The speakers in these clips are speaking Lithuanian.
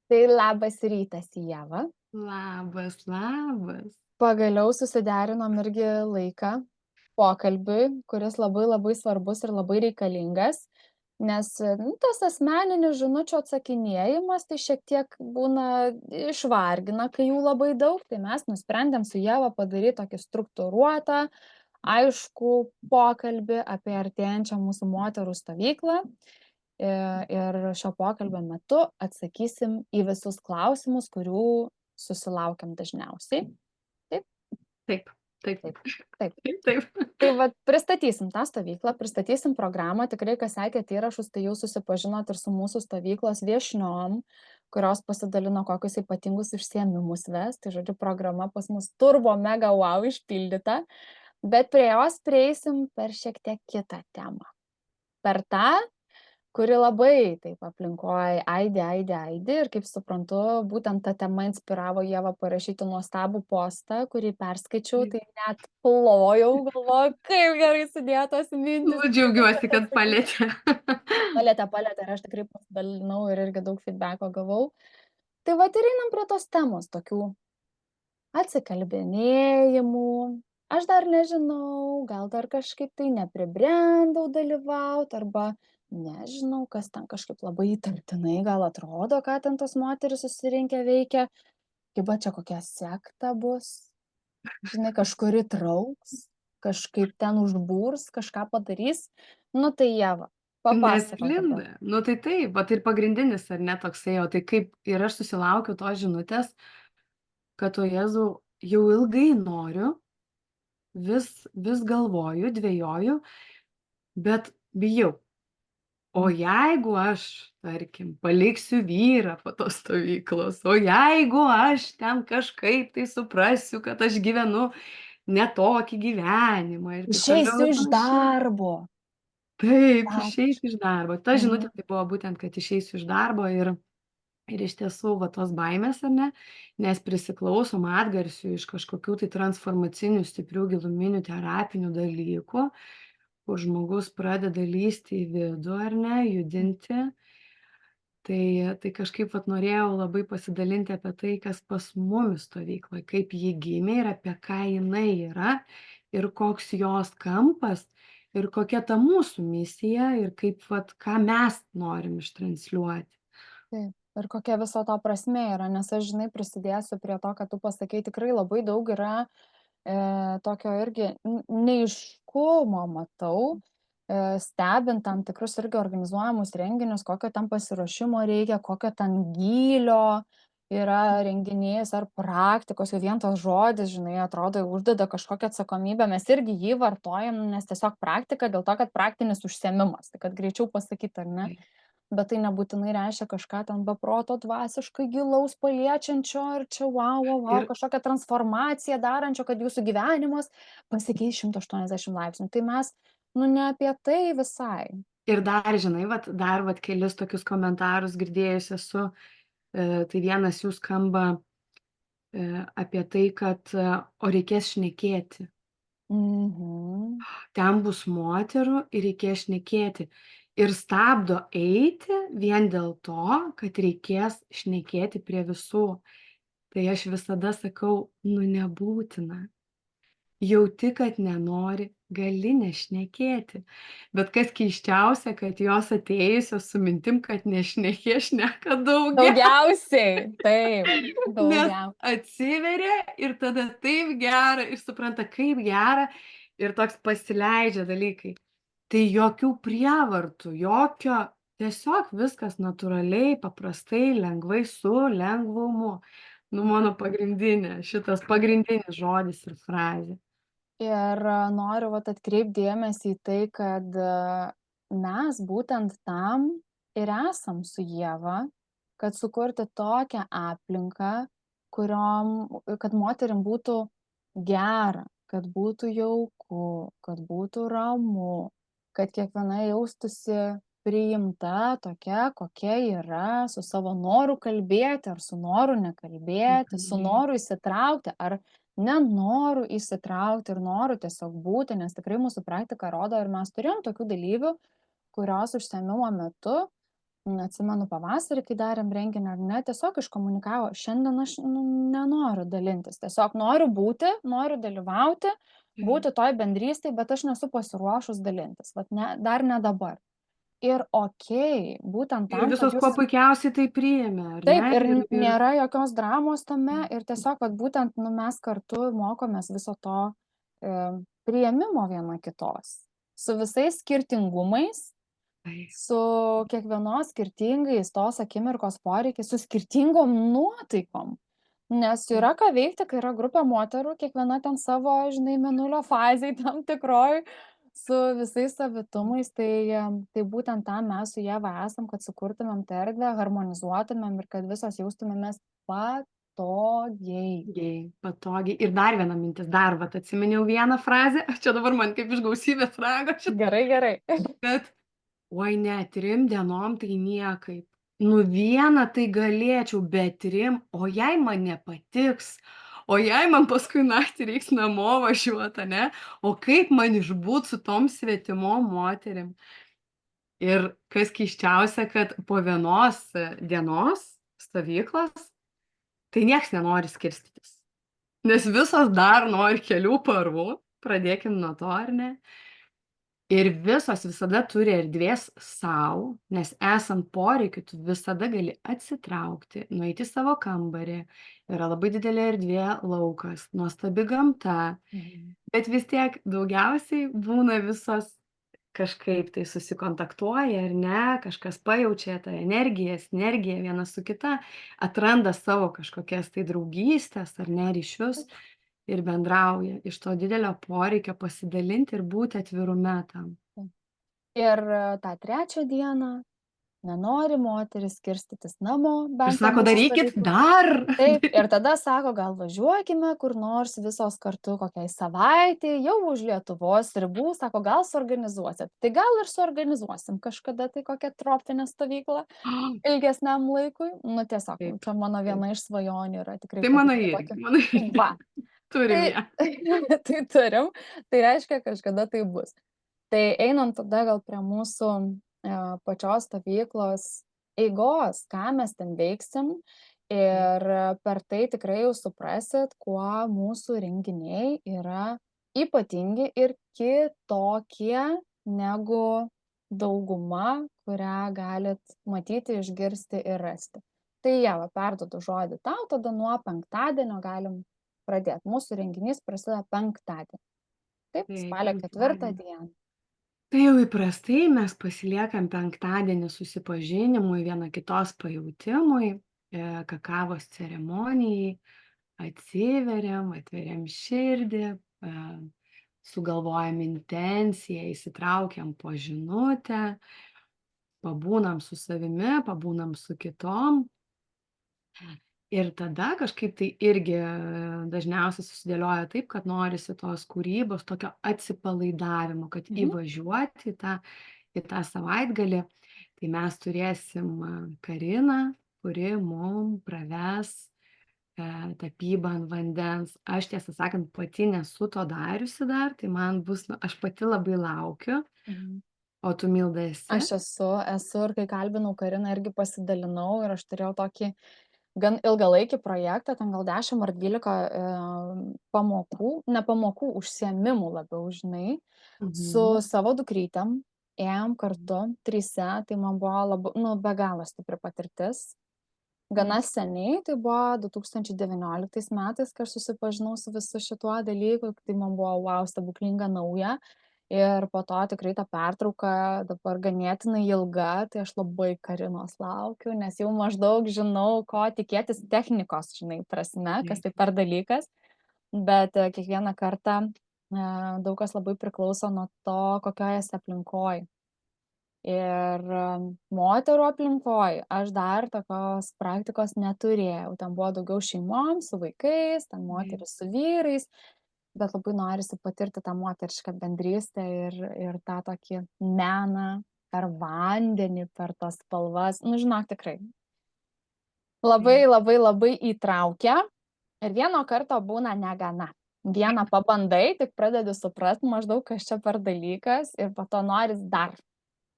Tai labas rytas, Ieva. Labas, labas. Pagaliau susiderinom irgi laiką pokalbiui, kuris labai svarbus ir labai reikalingas, nes, tas asmeninis žinučių atsakinėjimas, tai šiek tiek būna išvargina, kai jų labai daug, tai mes nusprendėm su Ieva padaryt tokį struktūruotą, aiškų pokalbį apie artėjančią mūsų moterų stovyklą. Ir šio pokalbio metu atsakysim į visus klausimus, kurių susilaukiam dažniausiai. Taip, Taip, taip, taip, taip. taip, taip. Tai vat pristatysim tą stovyklą, pristatysim programą. Tikrai, kas sekėt įrašus, tai jau susipažinot ir su mūsų stovyklos viešniom, kurios pasidalino kokius ypatingus užsiėmimus ves. Tai žodžiu, programa pas mus turbo mega wow išpildyta, bet prie jos prieisim per šiek tiek kitą temą. Per tą, kuri labai taip aplinkoj aidi ir kaip suprantu, būtent ta tema inspiravo Ievą parašyti nuostabų postą, kurį perskaičiau, tai net plojau, galvoju, kaip gerai sudėtos mintis. Džiaugiuosi, kad palietė. Palietė ir aš tikrai pasidalinau ir irgi daug feedbacko gavau. Tai vat ir einam prie tos temos, tokių atsikalbinėjimų. Aš dar nežinau, gal dar kažkaip tai nepribrendau dalyvaut, arba nežinau, kas ten kažkaip labai įtartinai gal atrodo, ką ten tos moterys susirinkę veikia. Kaip čia kokia sekta bus, žinai, kažkur įtrauks, kažkaip ten užbūrs, kažką padarys. Nu tai Ieva, papasakok dabar. Nesklinda. Nu tai taip, vat ir pagrindinis, ar ne, toksai, o tai kaip ir aš susilaukiu tos žinutės, kad o Jėzau, jau ilgai noriu, vis galvoju, dvejoju, bet bijau. O jeigu aš, tarkim, paliksiu vyrą po tos stovyklos, o jeigu aš ten kažkaip tai suprasiu, kad aš gyvenu ne tokį gyvenimą ir taip toliau Išeisiu ir iš panašiai. darbo. Taip, Gal išeisiu iš darbo. Ta Mhm. žinutė tai buvo būtent, kad išeisiu iš darbo ir iš tiesų va tos baimės, ar ne, nes prisiklausom atgarsių iš kažkokių tai transformacinių, stiprių, giluminių, terapinių dalykų, kur žmogus pradeda lįsti į vidų, ar ne, judinti. Tai kažkaip vat norėjau labai pasidalinti apie tai, kas pas mumis stovykloj, kaip ji gimė ir apie ką jinai yra, ir koks jos kampas, ir kokia ta mūsų misija, ir kaip vat ką mes norim ištransliuoti. Taip. Ir kokia viso to prasmė yra, nes aš, žinai, prisidėsiu prie to, kad tu pasakei, tikrai labai daug yra tokio irgi neaiškumo matau, stebint tam tikrus irgi organizuojamus renginius, kokio ten pasiruošimo reikia, kokio ten gylio yra renginys ar praktikos, jau vien tas žodis, žinai, atrodo, uždeda kažkokią atsakomybę, mes irgi jį vartojam, nes tiesiog praktika, dėl to, kad praktinis užsiėmimas, tai kad greičiau pasakyti, ar ne? Bet tai nebūtinai reiškia kažką ten be proto dvasiškai gilaus paliečiančio ir čia wow, Ir, kažkokią transformaciją darančio, kad jūsų gyvenimas pasikeis 180 laipsnių. Tai mes, nu, ne apie tai visai. ir dar, žinai, dar kelis tokius komentarus girdėjus esu, tai vienas jų skamba apie tai, kad o reikės šnekėti. Mhm. Ten bus moterų ir reikės šnekėti. Ir stabdo eiti vien dėl to, kad reikės šnekėti prie visų. Tai aš visada sakau, nu nebūtina. Jauti, kad nenori, gali nešnekėti. Bet kas keisčiausia, kad jos atėjusios su mintim, kad nešnekė, šneka daugiau. Daugiausiai, taip, Nes daugiausiai. atsiveria ir tada taip gera ir supranta, kaip gera ir toks pasileidžia dalykai. Tai jokių prievartų, jokio, tiesiog viskas natūraliai, paprastai, lengvai, su lengvumu. Nu, mano šitas pagrindinis žodis ir frazė. Ir noriu vat atkreipt dėmesį į tai, kad mes būtent tam ir esam su Ieva, kad sukurti tokią aplinką, kad moterim būtų gera, kad būtų jauku, kad būtų ramu, kad kiekviena jaustųsi priimta tokia, kokia yra, su savo noru kalbėti ar su noru nekalbėti, su noru įsitraukti ar nenoru įsitraukti ir noru tiesiog būti, nes tikrai mūsų praktika rodo ir mes turėjom tokių dalyvių, kurios užsiėmimo metu Atsimenu pavasarį, kai darėm renginį ar ne, tiesiog iškomunikavo, šiandien aš nenoriu dalintis, tiesiog noriu būti, noriu dalyvauti, būti toj bendrystėj, bet aš nesu pasiruošus dalintis, vat dar ne dabar. Ir okei, būtent Ir tam, kad visos kuo jūs puikiausiai tai priėmė, ar ne? taip, ir Ir nėra jokios dramos tame ir tiesiog vat būtent, mes kartu mokomės viso to, priėmimo viena kitos, su visais skirtingumais, tai, su kiekvienos skirtingais tos akimirkos poreikiais, su skirtingom nuotaikom. Nes yra ką veikti, kai yra grupė moterų, kiekviena ten savo, žinai, mėnulio fazėj tam tikroj, su visais savitumais, tai būtent tam mes su Ieva esam, kad sukurtumėm tą erdvę, harmonizuotumėm ir kad visos jaustumėmės patogiai. patogiai. Ir dar viena mintis, dar vat atsiminiau vieną frazę, čia dabar man kaip iš gausybės rago šitą, Gerai, gerai. bet oi ne, 3 dienom tai niekaip. Nu vieną tai galėčiau, bet 3, o jei man nepatiks, o jei man paskui naktį reiks namo važiuot, ane, o kaip man išbūt su tom svetimom moterim. Ir kas keisčiausia, kad po vienos dienos stovyklos, tai nieks nenori skirstytis. Nes visos dar nori kelių parų, pradėkim nuo to, ar ne? Ir visos visada turi erdvės sau, nes esant poreikiui, tu visada gali atsitraukti, nueiti į savo kambarį, yra labai didelė erdvė, laukas, nuostabi gamta, bet vis tiek daugiausiai būna visos kažkaip tai susikontaktuoja, ar ne, kažkas pajaučia tą energiją, sinergiją viena su kita, atranda savo kažkokias tai draugystės, ar ne, ryšius ir bendrauja iš to didelio poreikio pasidalinti ir būti atvirume tam. Ir tą trečią dieną nenori moteris skirstytis namo, Ir bent jau sako, mūsų darykit stovykloj. dar. Taip, ir tada sako, gal važiuokime kur nors visos kartu kokiai savaitei, jau už Lietuvos ribų, sako, gal suorganizuosit. Tai gal ir suorganizuosim kažkada tai kokią tropinę stovyklą ilgesniam laikui. Nu tiesiog, Taip, čia mano taip. viena iš svajonių yra tikrai Tai mano padaryti irgi, tokį. mano irgi. Va, Turim tai, ją. tai turim, tai reiškia, kažkada tai bus. Tai einant tada gal prie mūsų pačios stovyklos eigos, ką mes ten veiksim. Ir per tai tikrai jau suprasit, kuo mūsų renginiai yra ypatingi ir kitokie negu dauguma, kurią galit matyti, išgirsti ir rasti. Tai Ieva, perduodu žodį tau, tada nuo penktadienio galim pradėti. Mūsų renginys prasideda penktadienį. Taip, spalio 4 dieną. Tai jau įprastai mes pasiliekam penktadienį susipažinimui, viena kitos pajautimui, kakavos ceremonijai, atsiveriam, atveriam širdį, sugalvojam intenciją, įsitraukiam po žinutę, pabūnam su savimi, pabūnam su kitom. Ir tada kažkaip tai irgi dažniausiai susidėlioja taip, kad norisi tos kūrybos, tokio atsipalaidavimo, kad įvažiuoti į tą savaitgalį. Tai mes turėsim Kariną, kuri mum praves tapybą ant vandens. Aš tiesą sakant, pati nesu to dariusi dar, tai man bus, aš pati labai laukiu. O tu, Milda, esi? Aš esu ir kai kalbinau Kariną, irgi pasidalinau ir aš turėjau tokį gan ilgalaikį projektą, ten gal 10 ar 12 pamokų, ne pamokų, užsiėmimų labiau, žinai, su savo dukrytėm, ėjom kartu, 3, tai man buvo labai, be galo stipri patirtis. Gana seniai, tai buvo 2019 metais, kai aš susipažinau su visu šituo dalyku, tai man buvo wow, stebuklinga nauja. Ir po to tikrai ta pertrauka dabar ganėtinai ilga, tai aš labai Karinos laukiu, nes jau maždaug žinau, ko tikėtis technikos, žinai, prasme, kas tai per dalykas. Bet kiekvieną kartą daug kas labai priklauso nuo to, kokioje esi aplinkoje. Ir moterų aplinkoje aš dar tokios praktikos neturėjau. Ten buvo daugiau šeimoms, su vaikais, ten moteris su vyrais. Bet labai norisi patirti tą moterišką bendrystę ir tą tokį meną per vandenį, per tas spalvas. Nu, žinok, tikrai. Labai, labai, labai įtraukia. Ir vieno karto būna negana. Vieną pabandai, tik pradedi suprasti maždaug, kas čia per dalykas ir po to noris dar.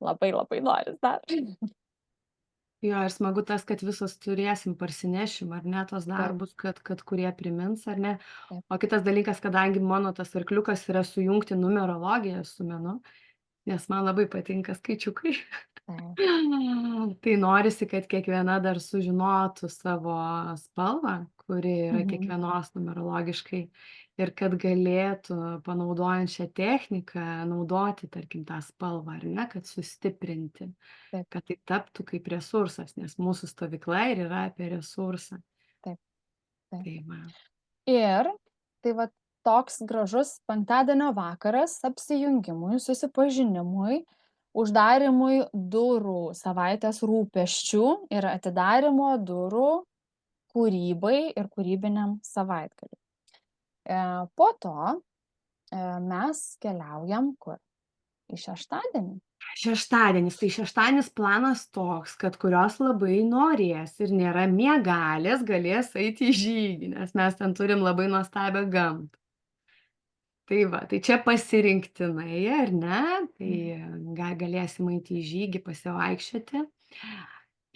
Labai, labai noris dar. Jo, ir smagu tas, kad visos turėsim, parsinešim, ar ne, tos Taip, darbus, kad kurie primins, ar ne. taip, O kitas dalykas, kadangi mano tas arkliukas yra sujungti numerologiją su menu, nes man labai patinka skaičiukai. taip. Tai norisi, kad kiekviena dar sužinotų savo spalvą, kuri yra Mhm. kiekvienos numerologiškai, ir kad galėtų, panaudojant šią techniką, naudoti, tarkim, tą spalvą, ar ne, kad sustiprinti, Taip, kad tai taptų kaip resursas, nes mūsų stovykla ir yra apie resursą. taip, taip. Tai va. Ir tai vat toks gražus penktadienio vakaras apsijungimui, susipažinimui, uždarymui durų savaitės rūpesčių ir atidarymo durų kūrybai ir kūrybiniam savaitgaliui. Po to mes keliaujam kur? Į šeštadienį. Šeštadienis. Tai šeštadienis planas toks, kad kurios labai norės ir nėra miegalės, galės eiti į žygį, nes mes ten turim labai nuostabią gamtą. Tai va, tai čia pasirinktinai, ar ne? Tai Mhm. galėsim eiti į žygį, pasivaikščioti.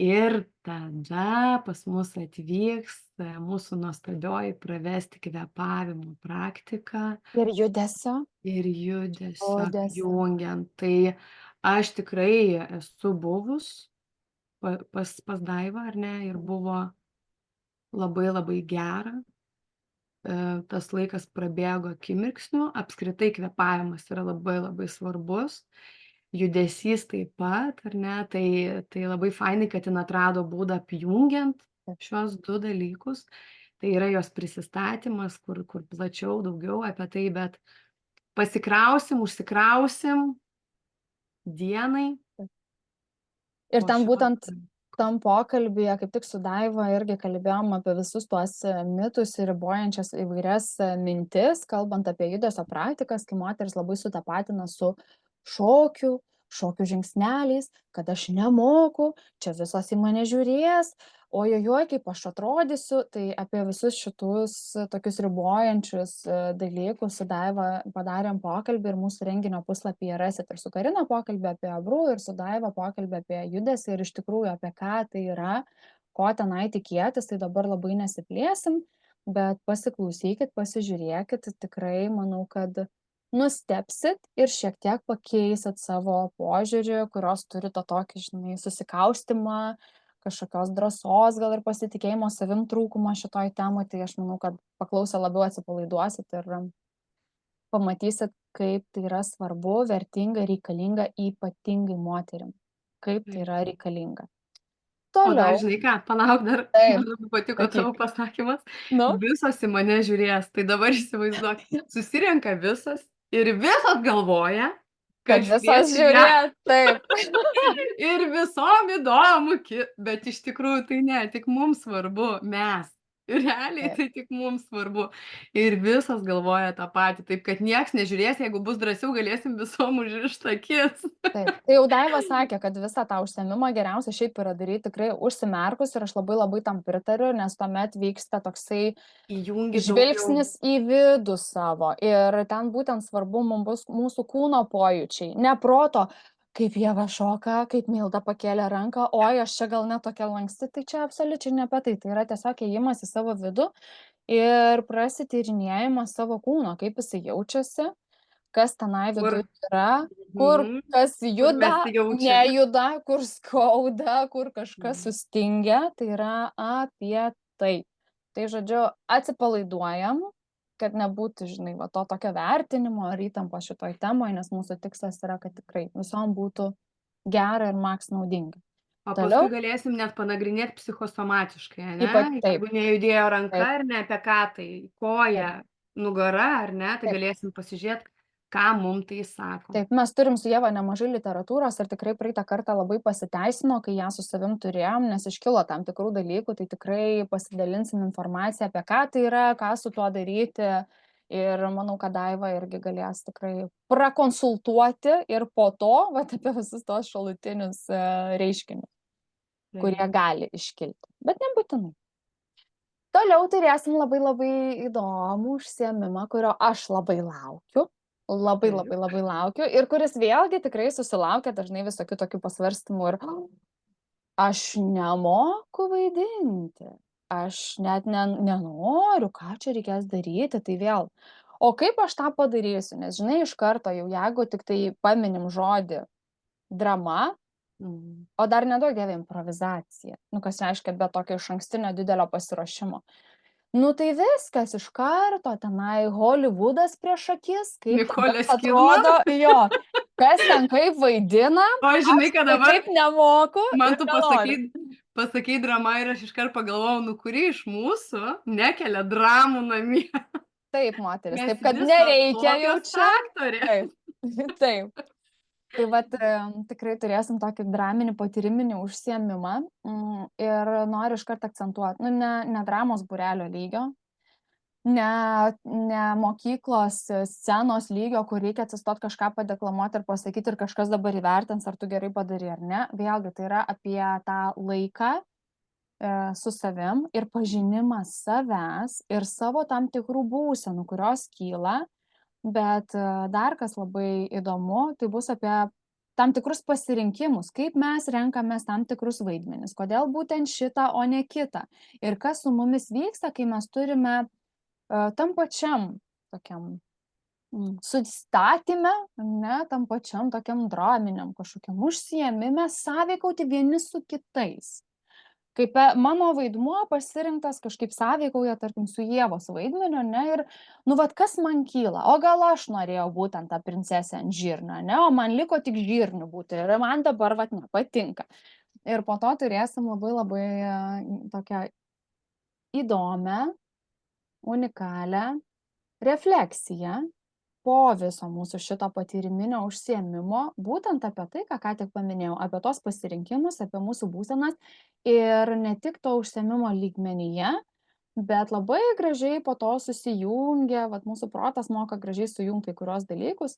Ir tada pas mus atvyks mūsų nuostabioji pravesti kvėpavimo praktika Ir judesio. ir judesio Judesio. apjungiant. Tai aš tikrai esu buvus pas Daivą, ar ne, ir Mhm. buvo labai labai gera. Tas laikas prabėgo akimirksniu, apskritai kvėpavimas yra labai labai svarbus, judesys taip pat, ar ne, tai labai fainai, kad jin atrado būdą apjungiant Taip. šiuos du dalykus. Tai yra jos prisistatymas, kur plačiau daugiau apie tai, bet pasikrausim, užsikrausim dienai Ir po ten šios būtent tam pokalbyje kaip tik su Daiva irgi kalbėjom apie visus tuos mitus ir ribojančias įvairias mintis, kalbant apie judesio praktikas, kai moteris labai sutapatina su šokiu, šokių žingsneliais, kad aš nemoku, čia visos į mane žiūrės, ojojoj, kaip aš atrodysiu. Tai apie visus šitus tokius ribojančius dalykus su Daiva padarėm pokalbį ir mūsų renginio puslapyje rasit ir su Karina pokalbį apie abrų ir su Daiva pokalbį apie judesį ir iš tikrųjų apie ką tai yra, ko tenai tikėtis, tai dabar labai nesiplėsim, bet pasiklausykit, pasižiūrėkit, tikrai manau, kad nustebsit ir šiek tiek pakeisit savo požiūrį, kurios turi tą tokį, žinai, susikaustymą, kažkokios drąsos, gal ir pasitikėjimo savim trūkumo šitoj temoj, tai aš manau, kad paklausę labiau atsipalaiduosit ir pamatysit, kaip tai yra svarbu, vertinga, reikalinga, ypatingai moterim. Kaip tai Taip. yra reikalinga. O dar Toliau, žinai ką, palauk dar, taip, man labai patiko tavo sakyk. pasakymas, Nu, visos į mane žiūrės, tai dabar įsivaizduok, susirenka visos ir visos galvoja, kad kad žiūrės visos į ją žiūrėt, taip. ir visom įdomu, bet iš tikrųjų tai ne, tik mums svarbu, mes. Realiai Taip. tai tik mums svarbu. Ir visos galvoja tą patį, taip kad nieks nežiūrės, jeigu bus drąsiau, galėsim visom užrišt akis. Taip, tai jau Daiva sakė, kad visą tą užsiėmimą geriausia šiaip yra daryti tikrai užsimerkus ir aš labai labai tam pritariu, nes tuomet vyksta toksai Įjungi daugiau. žvilgsnis į vidų savo ir ten būtent svarbu mums bus mūsų kūno pojūčiai, ne proto, kaip Ieva šoka, kaip Milda pakėlė ranką, oi, aš čia gal ne tokia lanksti, tai čia absoliučiai ne apie tai, tai yra tiesiog ėjimas į savo vidų ir prasityrinėjimas savo kūno, kaip jisai jaučiasi, kas tenai Kur, viduj yra, kur mhm, kas kur mes juda, jaučiam. nejuda, kur skauda, kur kažkas Mhm. sustingia, tai yra apie tai. Tai žodžiu, atsipalaiduojam, kad nebūtų, žinai, va to tokio vertinimo ar įtampos šitoj temoj, nes mūsų tikslas yra, kad tikrai visom būtų gera ir maks naudinga. O paskui Toliau, galėsim net panagrinėt psichosomatiškai, ane? ypač taip, Jeigu nejudėjo ranka taip, ar ne, apie ką tai, taip, koja, nugara ar ne, tai taip. galėsim pasižiūrėt, ką mum tai sako. Taip, mes turim su Ieva nemažai literatūros ir tikrai praeitą kartą labai pasiteisino, kai ją su savim turėjom, nes iškilo tam tikrų dalykų, tai tikrai pasidalinsim informaciją apie ką tai yra, ką su tuo daryti. Ir manau, kad Daiva irgi galės tikrai prakonsultuoti ir po to, va, apie visus tos šalutinius reiškinius, kurie Taip, gali iškilti, bet nebūtinai. Toliau turėsim labai labai įdomų užsiėmimą, kurio aš labai laukiu. Labai labai taip. labai laukiu ir kuris vėlgi tikrai susilaukia dažnai visokių tokių pasvarstymų ir aš nemoku vaidinti, aš net nenoriu, ką čia reikės daryti, tai vėl. O kaip aš tą padarysiu? Nes žinai, iš karto jau jeigu tiktai paminim žodį drama, Mhm. o dar neduok dieve improvizacija, kas reiškia be tokio išankstinio didelio pasiruošimo. Tai viskas iš karto tenai Holivudas prieš akis, kaip ten Nikolė kas Kidman. atrodo, jo, kas ten kaip vaidina, O žinai, kad tai dabar kaip nemoku man ir tu nenoriu. pasakei drama ir aš iškart pagalvojau, kuri iš mūsų nekelia dramų namie. Taip, moteris, Mes taip kad visos nereikia jau tokios čia. aktorės. Taip, taip. Tai vat tikrai turėsim tokį draminį patyriminį užsiėmimą ir noriu iškart akcentuot, ne dramos būrelio lygio, ne mokyklos scenos lygio, kur reikia atsistot kažką padeklamuot ir pasakyt ir kažkas dabar įvertins, ar tu gerai padarei ar ne. Vėlgi, tai yra apie tą laiką su savim ir pažinimą savęs ir savo tam tikrų būsenų, kurios kyla, bet dar kas labai įdomu, tai bus apie tam tikrus pasirinkimus, kaip mes renkamės tam tikrus vaidmenis, kodėl būtent šitą, o ne kitą. Ir kas su mumis vyksta, kai mes turime tam pačiam tokiam sustatyme, ne, tam pačiam tokiam draminiam kažkokiam užsiėmime sąveikauti vieni su kitais. Kaip mano vaidmuo pasirinktas kažkaip sąveikauja, tarkim, su Ievos vaidmeniu, ne, ir, vat kas man kyla, o gal aš norėjau būtent tą princesę ant žirnio, ne, o man liko tik žirnių būti ir man dabar, vat, nepatinka. Ir po to turėsim labai labai tokią įdomią, unikalią refleksiją po viso mūsų šito patyriminio užsiėmimo, būtent apie tai, ką tik paminėjau, apie tos pasirinkimus, apie mūsų būsenas ir ne tik to užsiėmimo lygmenyje, bet labai gražiai po to susijungia, vat mūsų protas moka gražiai sujungti kai kurios dalykus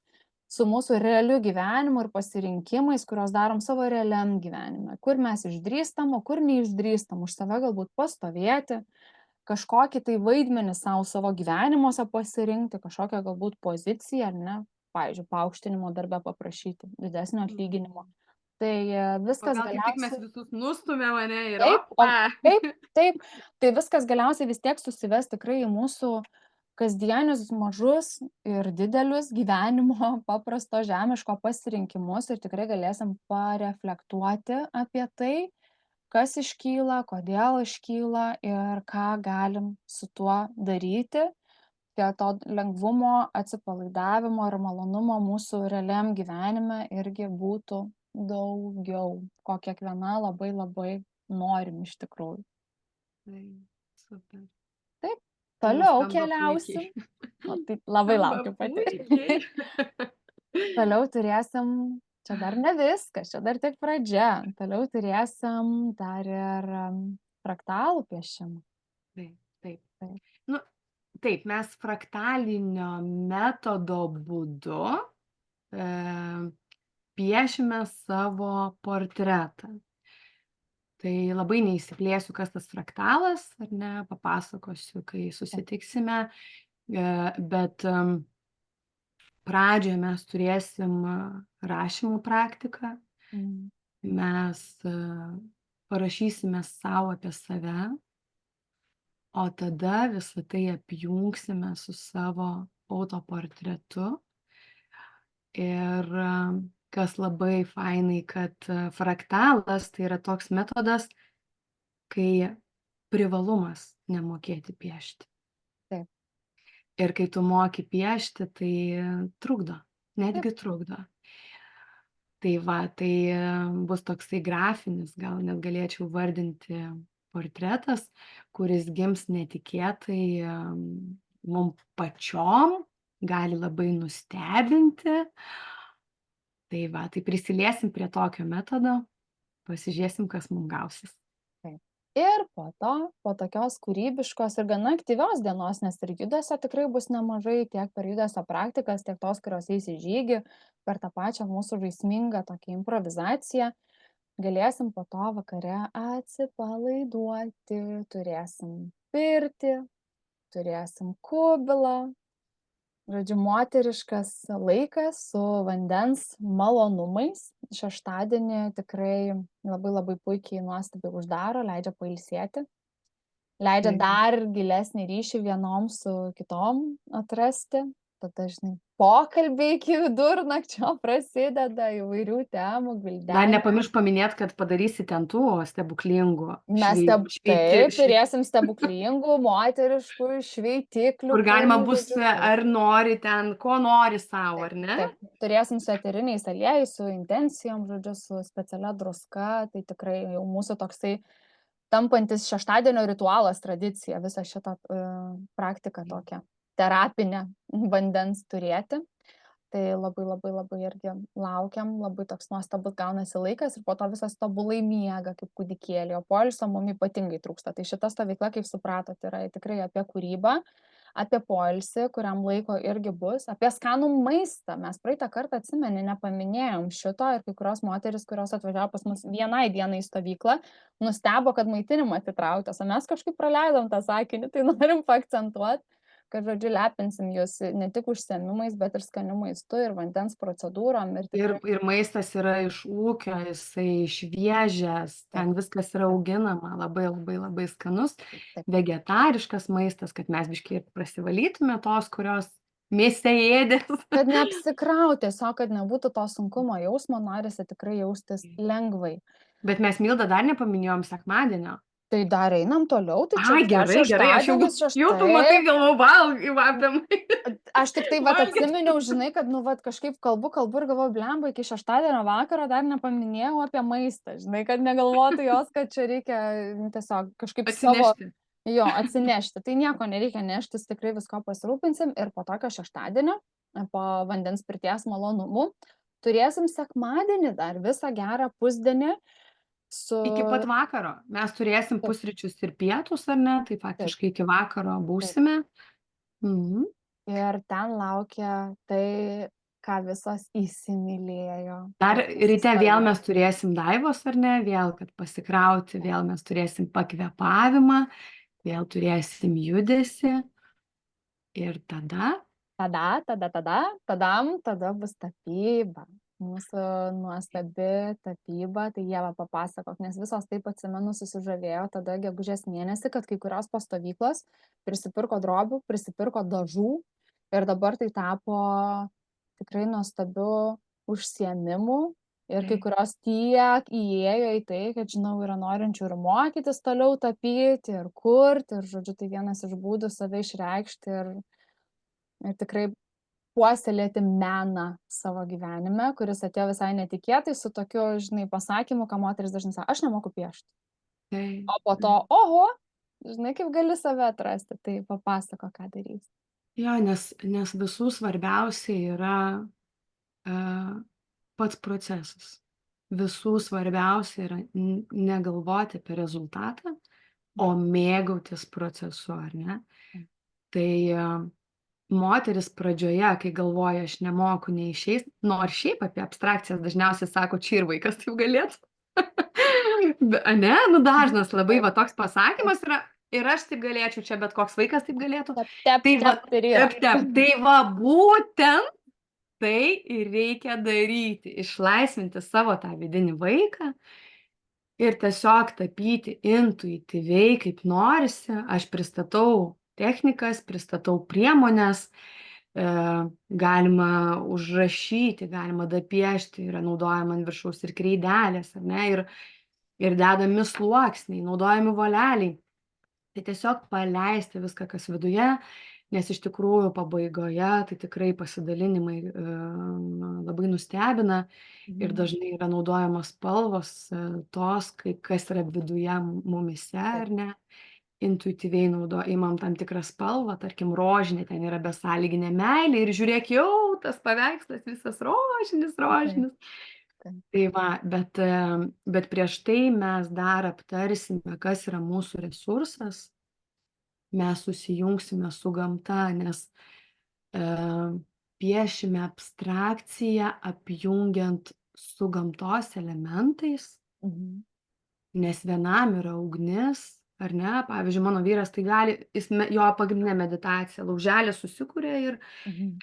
su mūsų realiu gyvenimu ir pasirinkimais, kuriuos darom savo realiam gyvenime, kur mes išdrįstam, o kur neišdrįstam, už save galbūt pastovėti, kažkokį tai vaidmenį sau savo gyvenimuose pasirinkti, kažkokią galbūt poziciją, ar ne, pavyzdžiui, paaukštinimo darbe paprašyti, didesnio atlyginimo. Tai O viskas gal kaip tik mes galiausiai visus nustumėm, ane, ir taip, o opa. taip, taip, tai viskas galiausiai vis tiek susives tikrai į mūsų kasdienius mažus ir didelius gyvenimo paprasto žemiško pasirinkimus ir tikrai galėsim pareflektuoti apie tai, kas iškyla, kodėl iškyla ir ką galim su tuo daryti, kad to lengvumo, atsipalaidavimo ir malonumo mūsų realiam gyvenime irgi būtų daugiau, ko kiekviena labai labai norim iš tikrųjų. Tai super. Taip, Nu, toliau skamba keliausim. puikiai. Tai labai Skamba laukiu pati. puikiai. Toliau turėsim, čia dar ne viskas, čia dar tik pradžia. Toliau turėsim dar ir fraktalų piešimą. Taip, taip. Taip. Nu, taip, mes fraktalinio metodo būdu piešime savo portretą. Tai labai neįsiplėsiu, kas tas fraktalas, ar ne, papasakosiu, kai susitiksime, bet pradžioje mes turėsim rašymų praktiką, Mm. mes parašysime sau apie save, o tada visą tai apjungsime su savo autoportretu. Ir kas labai fainai, kad fraktalas tai yra toks metodas, kai privalumas nemokėti piešti. Taip. Ir kai tu moki piešti, tai trukdo, netgi Taip. trukdo. Tai va, tai bus toksai grafinis, gal net galėčiau vardinti portretas, kuris gims netikėtai mum pačiom, gali labai nustebinti. Tai va, tai prisiliesim prie tokio metodo, pasižiūrėsim, kas mum gausis. Taip. Ir po to, po tokios kūrybiškos ir gana aktyvios dienos, nes ir judesio tikrai bus nemažai, tiek per judesio praktikas, tiek tos, kurios eis į žygį, per tą pačią mūsų žaismingą tokią improvizaciją, galėsim po to vakare atsipalaiduoti, turėsim pirtį, turėsim kubilą, Žodžiu, moteriškas laikas su vandens malonumais. Šeštadienį tikrai labai labai puikiai nuostabiai uždaro, leidžia pailsėti, leidžia Taip. dar gilesnį ryšį vienom su kitom atrasti. Tada, žinai, pokalbiai iki vidurnakčio prasideda, įvairių temų, Dar gvildenių. nepamiršk paminėt, kad padarysi ten tų stebuklingų Mes taip, švei turėsim stebuklingų, moteriškų šveitiklių, kur galima kurių, bus, žodžiu, taip. ar nori ten, ko nori sau, Taip, ar ne? taip. Turėsim su eteriniais aliejais, su intencijom, žodžiu, su specialia druska, tai tikrai jau mūsų toksai tampantis šeštadienio ritualas, tradicija, visą šitą praktiką tokią terapinę vandens turėti. Tai labai labai labai irgi laukiam, labai toks nuostabus gaunasi laikas ir po to visas tobulai miega kaip kūdikėliai, o poilsio mum ypatingai trūksta. Tai šita stovykla, kaip supratot, yra tikrai apie kūrybą, apie poilsį, kuriam laiko irgi bus, apie skanų maistą. Mes praeitą kartą, atsimeni, nepaminėjom šito ir kai kurios moteris, kurios atvažiavo pas mus vienai dienai į stovyklą, nustebo, kad maitinimą atitrauktas, o mes kažkaip praleidom tą sakinį, tai norim paakcentuoti, kad, žodžiu, lepinsim jūs ne tik užsiėmimais, bet ir skaniu maistu ir vandens procedūrom. Ir tikrai Ir maistas yra iš ūkio, jisai šviežias, taip, ten viskas yra auginama, labai labai labai skanus, taip. vegetariškas maistas, kad mes biškai ir prasivalytume tos, kurios mėsėėdės. Kad neapsikraut, tiesiog, kad nebūtų to sunkumo jausmo, norisi tikrai jaustis lengvai. Bet mes, Milda, dar nepaminėjom sekmadienio. Tai dar einam toliau, tai čia Ai, vis dar gerai, aš šeštadienis, jau tu matai, šeštai. galvoju, valgai. Aš tik tai vat Valgyt. atsiminiau, žinai, kad, nu, vat kažkaip kalbu ir galvoju, blemba, iki šeštadienio vakaro dar nepaminėjau apie maistą, žinai, kad negalvotų jos, kad čia reikia tiesiog kažkaip savo, Atsinešti. jo, atsinešti. Tai nieko nereikia neštis, tikrai visko pasirūpinsim ir po tokio šeštadienio, po vandens pirties malonumų, turėsim sekmadienį dar visą gerą pusdienį su... Iki pat vakaro. Mes turėsim Taip, pusryčius ir pietus, ar ne? Tai taip, faktiškai iki vakaro taip. būsime. Mhm. Ir ten laukia tai, ką visos įsimylėjo. Dar ryte vėl Stovykla. mes turėsim daivos, ar ne? Vėl, kad pasikrauti, vėl mes turėsim pakvėpavimą, vėl turėsim judesį. Ir tada Tada bus tapyba. Mūsų nuostabi tapyba, tai Ieva papasakok, nes visos taip atsimenu susižavėjo tada gegužės mėnesį, kad kai kurios po stovyklos prisipirko drobių, prisipirko dažų ir dabar tai tapo tikrai nuostabiu užsiėmimu ir kai kurios tiek įėjo į tai, kad žinau, yra norinčių ir mokytis toliau tapyti ir kurti ir, žodžiu, tai vienas iš būdų save išreikšti ir tikrai puoselėti meną savo gyvenime, kuris atėjo visai netikėtai su tokiu, žinai, pasakymu, ką moteris dažnai sako, aš nemoku piešti. tai, O po to, oho, žinai, kaip gali save atrasti, tai papasako, ką darys. jo, nes visų svarbiausia yra pats procesas. Visų svarbiausia yra negalvoti apie rezultatą, o mėgautis procesu, ar ne? Tai moteris pradžioje, kai galvoja, aš nemoku, neišeis, nors šiaip apie abstrakcijas dažniausiai sako, čia ir vaikas taip galėtų. Ne, nu dažnas labai va toks pasakymas yra, ir aš taip galėčiau, čia bet koks vaikas taip galėtų. Tep, ir yra. Tai va būtent tai ir reikia daryti, išlaisvinti savo tą vidinį vaiką ir tiesiog tapyti intuityviai, kaip norisi. Aš pristatau technikas, pristatau priemones, galima užrašyti, galima dapiešti, yra naudojama ant viršaus ir kreidelės, ar ne, ir dedami sluoksniai, naudojami voleliai. Tai tiesiog paleisti viską, kas viduje, nes iš tikrųjų pabaigoje tai tikrai pasidalinimai labai nustebina ir dažnai yra naudojamos spalvos tos, kas yra viduje mumise, ar ne. Intuityviai imam tam tikrą spalvą, tarkim rožinė, ten yra besąlyginė meilė ir žiūrėk, jau tas paveikslas visas rožinis. Tai va, bet prieš tai mes dar aptarsime, kas yra mūsų resursas, mes susijungsime su gamta, nes piešime abstrakciją apjungiant su gamtos elementais, nes vienam yra ugnis, ar ne? Pavyzdžiui, mano vyras tai gali, jo pagrindinė meditacija, lauželį susikuria ir Mhm.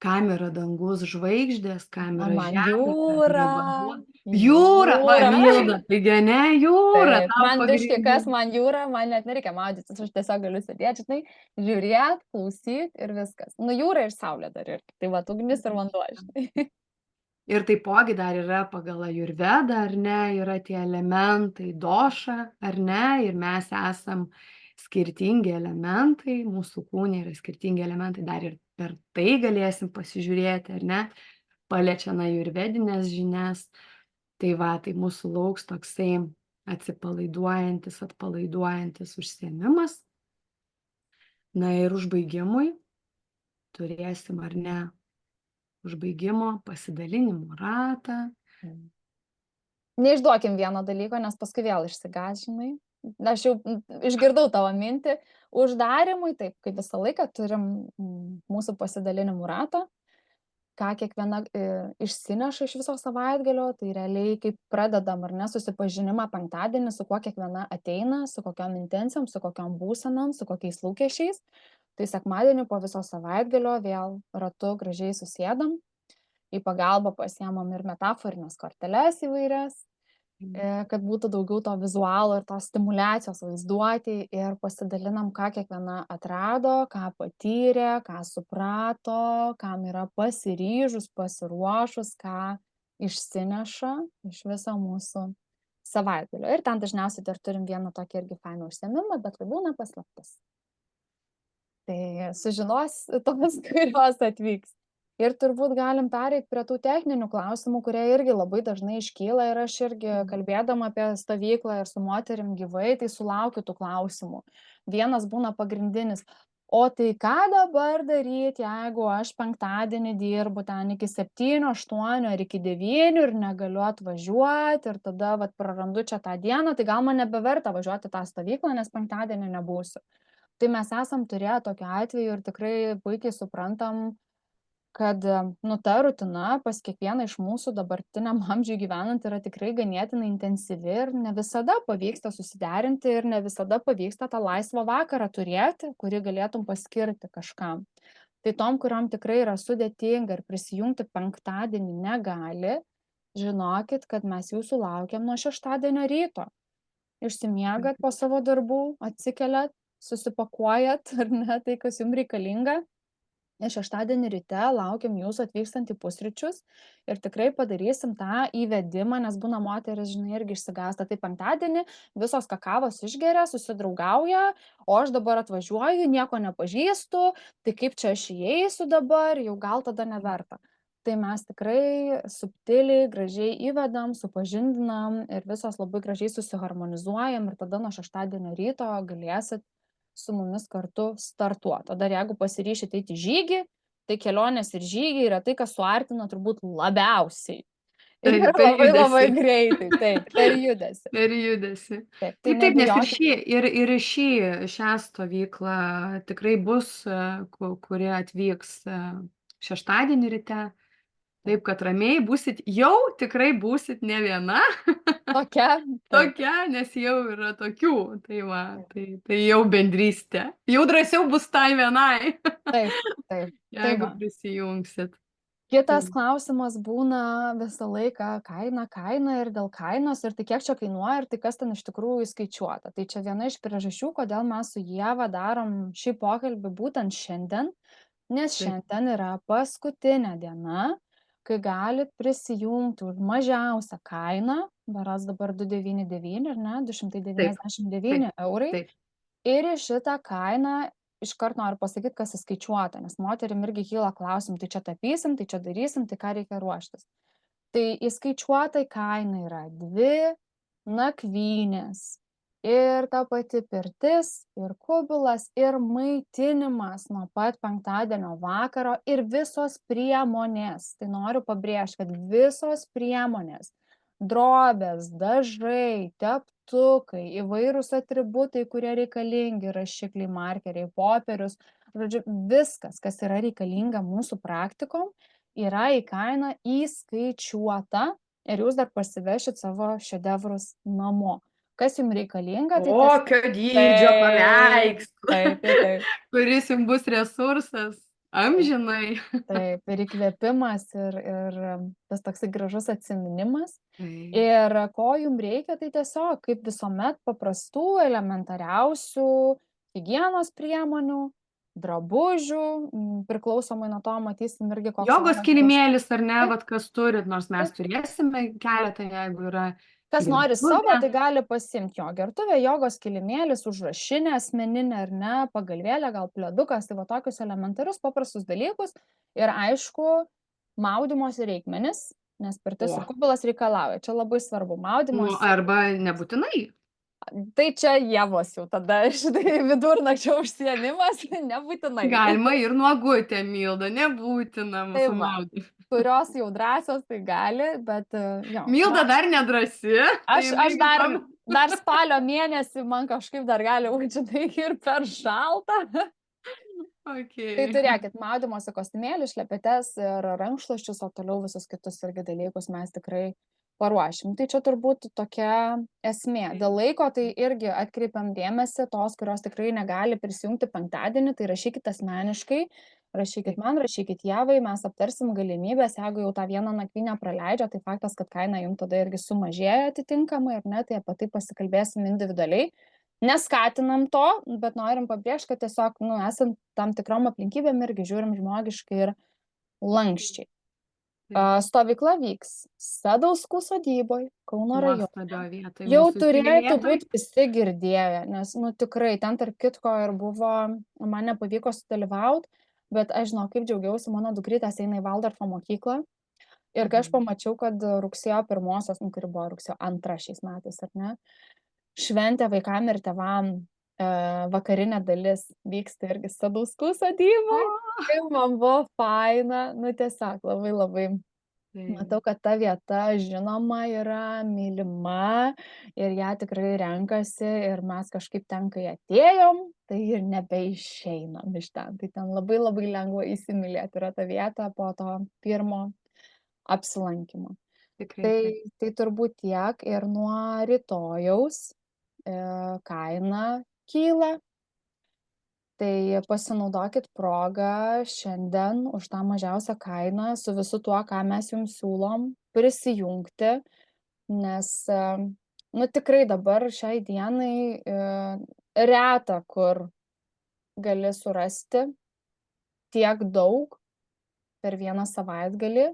kam yra dangus, žvaigždės, kam O yra man žemė, kam jūra, yra vanduo. Jūra, va, jūra. Milda, taigi ane, jūra, Taip, tau man biškį, kas pagrindinė. man jūra, man net nereikia maudytis, aš tiesiog galiu sėdėti, žinai, žiūrėt, klausyt ir viskas. Nu, jūra ir saulė dar ir. Tai va, ugnis ir vanduo, žinai. Ir taipogi dar yra pagal ajurvedą, ar ne, yra tie elementai doša, ar ne, ir mes esam skirtingi elementai, mūsų kūne yra skirtingi elementai, dar ir per tai galėsim pasižiūrėti, ar ne, paliečiant ajurvedinės žinias. Tai va, tai mūsų lauks toksai atsipalaiduojantis, atpalaiduojantis užsiėmimas. Na ir užbaigimui turėsim, ar ne, užbaigimo pasidalinimo ratą. Neišduokim vieno dalyko, nes paskui vėl išsigąs, žinai. Aš jau išgirdau tavo mintį. Uždarimui, taip, kaip visą laiką turim mūsų pasidalinimų ratą, ką kiekviena išsineša iš viso savaitgalio, tai realiai kaip pradedam ar ne susipažinimą penktadienį, su kuo kiekviena ateina, su kokiom intencijom, su kokiom būsenom, su kokiais lūkesčiais. Tai sekmadienį po viso savaitgalio vėl ratu gražiai susėdam, į pagalbą pasiemam ir metaforinės korteles įvairias, kad būtų daugiau to vizualo ir tos stimuliacijos vaizduotei ir pasidalinam, ką kiekviena atrado, ką patyrė, ką suprato, kam yra pasiryžus, pasiruošus, ką išsineša iš viso mūsų savaitgalio. Ir ten dažniausiai dar turim vieną tokį irgi fainą užsiėmimą, bet tai būna paslaptis. Tai sužinos tos, kurios atvyks. Ir turbūt galim pereit prie tų techninių klausimų, kurie irgi labai dažnai iškyla ir aš irgi kalbėdama apie stovyklą ir su moterim gyvai, tai sulaukiu tų klausimų. Vienas būna pagrindinis: o tai ką dabar daryti, jeigu aš penktadienį dirbu ten iki 7, 8 ar iki 9 ir negaliu atvažiuoti ir tada vat prarandu čia tą dieną, tai gal man nebeverta važiuoti į tą stovyklą, nes penktadienį nebūsiu. Tai mes esam turėję tokių atvejų ir tikrai puikiai suprantam, kad nu ta rutina pas kiekvieną iš mūsų dabartiniam amžiui gyvenant yra tikrai ganėtinai intensyvi ir ne visada pavyksta susiderinti ir ne visada pavyksta tą laisvą vakarą turėti, kurį galėtum paskirti kažkam. Tai tom, kuriom tikrai yra sudėtinga ir prisijungti penktadienį negali, žinokit, kad mes jūsų laukiam nuo šeštadienio ryto. Išsimiegat po savo darbų, atsikeliat, susipakuojat ar ne tai, kas jums reikalinga. Ir šeštadienį ryte laukiam jūsų atvykstant į pusryčius ir tikrai padarysim tą įvedimą, nes būna moteris, žinai, irgi išsigąsta. Tai penktadienį visos kakavos išgeria, susidraugauja, o aš dabar atvažiuoju, nieko nepažįstu, tai kaip čia aš įeisiu dabar, jau gal tada neverta. Tai mes tikrai subtiliai, gražiai įvedam, supažindinam ir visos labai gražiai susiharmonizuojam ir tada nuo šeštadienio ryto galėsit su mumis kartu startuot. O dar jeigu pasiryšit eiti žygį, tai kelionės ir žygiai yra tai, kas suartina turbūt labiausiai. Ir Per labai labai judesį. greitai, taip, per judesį. Per judesį. Taip, tai Tai taip, nes nebijokit. ir šią stovyklą tikrai bus, kurie atvyks šeštadienį ryte. Taip, kad ramiai būsit, jau tikrai būsit ne viena. Tokia, taip, Tokia, nes jau yra tokių. Tai va, tai jau bendrystė. Jau drąsiau bus tai vienai, taip, taip. Tai jeigu va. prisijungsit. Kitas Tai klausimas būna visą laiką kaina ir dėl kainos ir tai kiek čia kainuoja ir tai kas ten iš tikrųjų įskaičiuota. Tai čia viena iš priežasčių, kodėl mes su Ieva darom šį pokalbį būtent šiandien, nes taip, šiandien yra paskutinė diena, kai galit prisijungti už mažiausią kainą, berods dabar 299 ar ne, taip, 299 taip, eurai. taip. Ir į šitą kainą iškart noriu pasakyt, kas įskaičiuota, nes moterim irgi kyla klausimų, tai čia tapysim, tai čia darysim, tai ką reikia ruoštis. Tai įskaičiuota kaina yra 2 nakvynės ir ta pati pirtis, ir kubilas, ir maitinimas nuo pat penktadienio vakaro ir visos priemonės. Tai noriu pabrėžti, kad visos priemonės, drobės, dažai, teptukai, įvairūs atributai, kurie reikalingi, rašikliai, markeriai, popierius, žodžiu, viskas, kas yra reikalinga mūsų praktikom, yra į kainą įskaičiuota ir jūs dar parsivešit savo šedevrus namo. kas jum reikalinga, tai Kokio dydžio taip, paveikslą, taip, taip, taip. kuris jum bus resursas Taip, amžinai. taip, ir įkvėpimas, ir tas toksai gražus atsiminimas. Taip. Ir ko jum reikia, tai tiesiog, kaip visuomet, paprastų, elementariausių higienos priemonių, drabužių, priklausomai nuo to matysim irgi, koks Jogos oras bus. kilimėlis ar ne, Taip, vat kas turit, nors mes taip. turėsime keletą, jeigu yra Kas nori savo, gertuvė. tai gali pasiimt jo gertuvę, jogos kilimėlis, užrašinę asmeninę ar ne, pagalvėlė, gal pledukas, tai va tokius elementarius paprastus dalykus. Ir aišku, maudymosi reikmenys, nes pirtis O, ir kubilas reikalauja. Čia labai svarbu. nu, Maudymosi. arba nebūtinai. Tai čia Ievos jau tada, štai vidurnakčio užsiėmimas, nebūtinai. Galima ir nuogutė, Milda, nebūtina Tai mūsų va, maudyti. kurios jau drąsios, tai gali, bet jo. Milda dar nedrąsi, tai Aš jinai dar, visam. dar spalio mėnesį man kažkaip dar gali būti, žinai, ir per šalta. Tai Okay. turėkit maudymosi kostiumėlius, šlepetes ir rankšluosčius, o toliau visus kitus irgi dalykus mes tikrai paruošim. Tai čia turbūt tokia esmė. Dėl laiko tai irgi atkreipiam dėmesį, tos, kurios tikrai negali prisijungti penktadienį, tai rašykit asmeniškai, rašykit man, rašykit Ievai, mes aptarsim galimybės, jeigu jau tą vieną nakvynę praleidžia, tai faktas, kad kaina jums tada irgi sumažėja atitinkamai, ar ne, tai apie tai pasikalbėsim individualiai. Neskatinam to, bet norim pabrėžti, kad tiesiog, nu, esant tam tikrom aplinkybėm irgi žiūrim žmogiškai ir lankščiai. Stovykla vyks Sadauskų sodyboj, Kauno rajone. Nuostabio vietoj. Jau Mūsų turėtų įsimylėtoj. būti visi girdėję, nes, nu, tikrai, ten tarp kitko ir buvo, man nepavyko sudalyvauti, bet aš žinau, kaip džiaugiausi, mano dukrytės eina į Valdorfo mokyklą. Ir kai aš pamačiau, kad rugsėjo 1, nu, kuri buvo rugsėjo 2 šiais metais, ar ne, šventė vaikam ir tėvam vakarinė dalis vyksta irgi Sadauskų sodyboj. Tai man buvo faina, nu tiesiog labai labai matau, kad ta vieta žinoma yra, mylima ir ją tikrai renkasi ir mes kažkaip ten, kai atėjom, tai ir nebeišeinam iš ten. Tai ten labai labai lengva įsimylėti yra tą vietą po to pirmo apsilankimo. Tikrai Tai, taip. tai turbūt tiek ir nuo rytojaus kaina kyla. Tai pasinaudokit progą šiandien už tą mažiausią kainą su visu tuo, ką mes jums siūlom, prisijungti, nes, nu, tikrai dabar šiai dienai reta, kur gali surasti tiek daug per vieną savaitgalį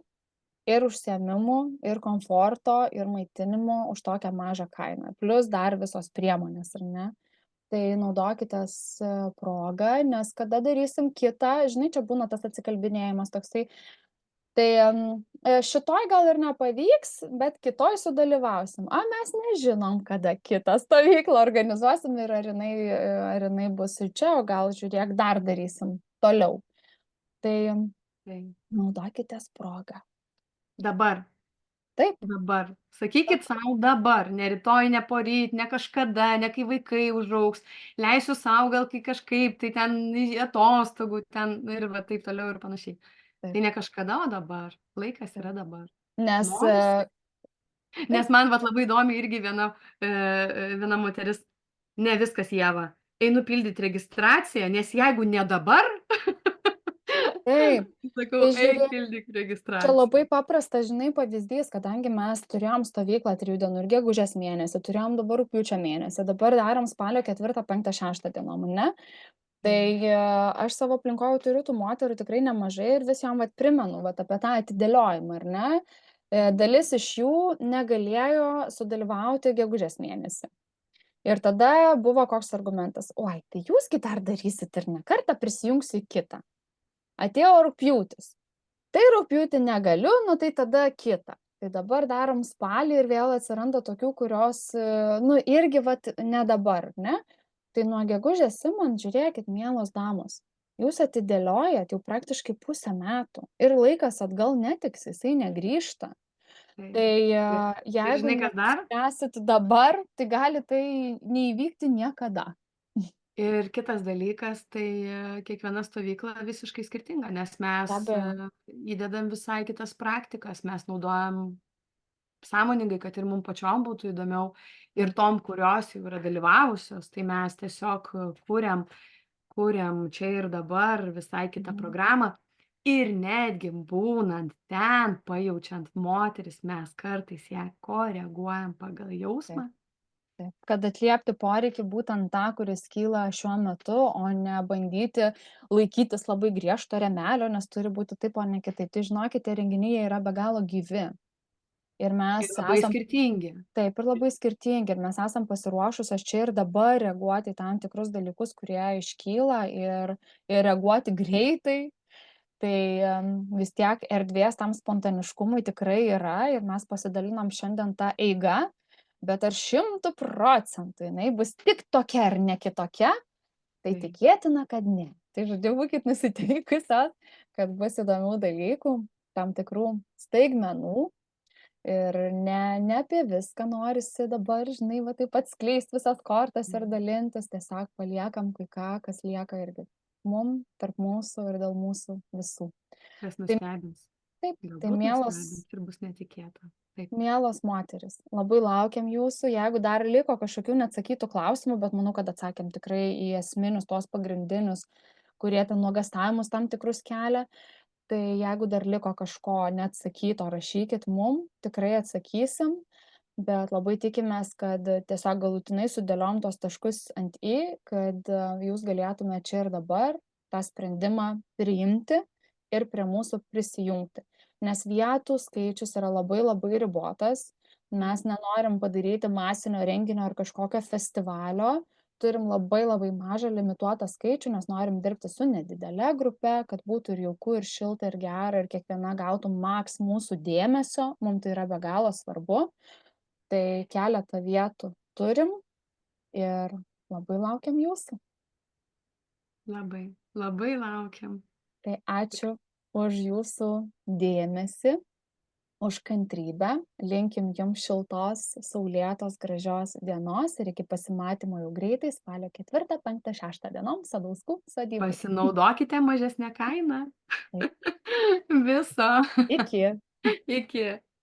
ir užsiėmimų, ir komforto, ir maitinimo už tokią mažą kainą. Plius dar visos priemonės, ar ne? Tai naudokitės progą, nes kada darysim kitą, žinai, čia būna tas atsikalbinėjimas toksai. Tai šitoj gal ir nepavyks, bet kitoj sudalyvausim. Mes nežinom, kada kitą stovyklą organizuosim ir ar jinai bus ir čia, o gal žiūrėk, dar darysim toliau. Tai naudokitės progą. Dabar. Taip. Dabar. Sakykit sau dabar, ne rytoj, ne poryt, ne kažkada, ne kai vaikai užaugs. Leisiu sau gal kai kažkaip, tai ten atostogų, ten ir va taip toliau ir panašiai. Taip. Tai ne kažkada, o dabar. Laikas yra dabar. Nes Norisi. Nes man vat labai įdomi irgi viena moteris, ne viskas Ieva, einu pildyti registraciją, nes jeigu ne dabar, taip, sakau, tai eik žiūrėk, pildyk čia registraciją. labai paprastas, žinai, pavyzdys, kadangi mes turėjom stovyklą 3 dienų ir gegužės mėnesį, turėjom dabar rugpjūčio mėnesį, dabar darom spalio 4, 5, 6 dienom, ne? Tai aš savo aplinkoje turiu tų moterų tikrai nemažai ir vis jom vat primenu vat apie tą atidėliojimą, ar ne? Dalis iš jų negalėjo sudalyvauti gegužės mėnesį. Ir tada buvo koks argumentas, oi, tai jūsgi dar darysit ir ne kartą prisijungsiu į kitą. Atėjo rugpjūtis. Tai rugpjūtį negaliu, nu tai tada kitą. Tai dabar darom spalį ir vėl atsiranda tokių, kurios, nu, irgi vat ne dabar, ne? Tai nuo gegužės imant, žiūrėkit, mielos damos, jūs atidėliojat jau praktiškai pusę metų ir laikas atgal netiks, jisai negrįžta. Tai jeigu žinai, kas dar? nespręsit dabar, tai gali tai neįvykti niekada. Ir kitas dalykas, tai kiekviena stovykla visiškai skirtinga, nes mes įdedam visai kitas praktikas, mes naudojam sąmoningai, kad ir mums pačiom būtų įdomiau Ir taip, tom, kurios jau yra dalyvavusios, tai mes tiesiog kuriam čia ir dabar visai kitą mhm, programą. Ir netgi būnant ten, pajaučiant moteris, mes kartais ją koreguojam pagal taip. jausmą. Taip, kad atliepti poreikį būtent tą, kuris kyla šiuo metu, o ne bandyti laikytis labai griežto rėmelio, nes turi būti taip, o ne kitaip. Tai žinokite, renginiai jie yra be galo gyvi. Ir Ir mes labai esam skirtingi. taip ir labai skirtingi. Ir mes esam pasiruošusios čia ir dabar reaguoti į tam tikrus dalykus, kurie iškyla ir reaguoti greitai. Tai vis tiek erdvės tam spontaniškumui tikrai yra ir mes pasidalinom šiandien tą eigą, bet ar 100% jinai bus tik tokia ar ne kitokia, tai Taip, tikėtina, kad ne. Tai žodžiu, būkit nusiteikusios, kad bus įdomių dalykų, tam tikrų staigmenų ir ne apie viską norisi dabar, žinai, va taip atskleist visas kortas ir mhm. dalintis, tiesiog paliekam kai ką, kas lieka irgi mum, tarp mūsų ir dėl mūsų visų. Kas Tai nustebins. taip, tai Galbūt nustebins ir bus netikėta. Taip. mielos moterys, labai laukiam jūsų. Jeigu dar liko kažkokių neatsakytų klausimų, bet manau, kad atsakėm tikrai į esminius, tuos pagrindinius, kurie ten nuogąstavimus tam tikrus kelia. Tai jeigu dar liko kažko neatsakyto, rašykit mum, tikrai atsakysim, bet labai tikimės, kad tiesiog galutinai sudėliojom tuos taškus ant i, kad jūs galėtumėt čia ir dabar tą sprendimą priimti ir prie mūsų prisijungti. Nes vietų skaičius yra labai labai ribotas. Mes Mhm. nenorim padaryti masinio renginio ar kažkokio festivalio. Turim labai labai mažą limituotą skaičių, nes norim dirbti su nedidele grupe, kad būtų ir jauku, ir šilta, ir gera, ir kiekviena gautų maks mūsų dėmesio. Mum tai yra be galo svarbu. Tai keletą vietų turim ir labai laukiam jūsų. Labai, labai laukiam. Tai ačiū už jūsų dėmesį, už kantrybę. Linkim jums šiltos, saulėtos, gražios dienos ir iki pasimatymo jau greitai spalio 4, 5, 6 dienom Sadauskų sodyboj. Pasinaudokite mažesnę kainą. Taip, Viso. iki. Iki.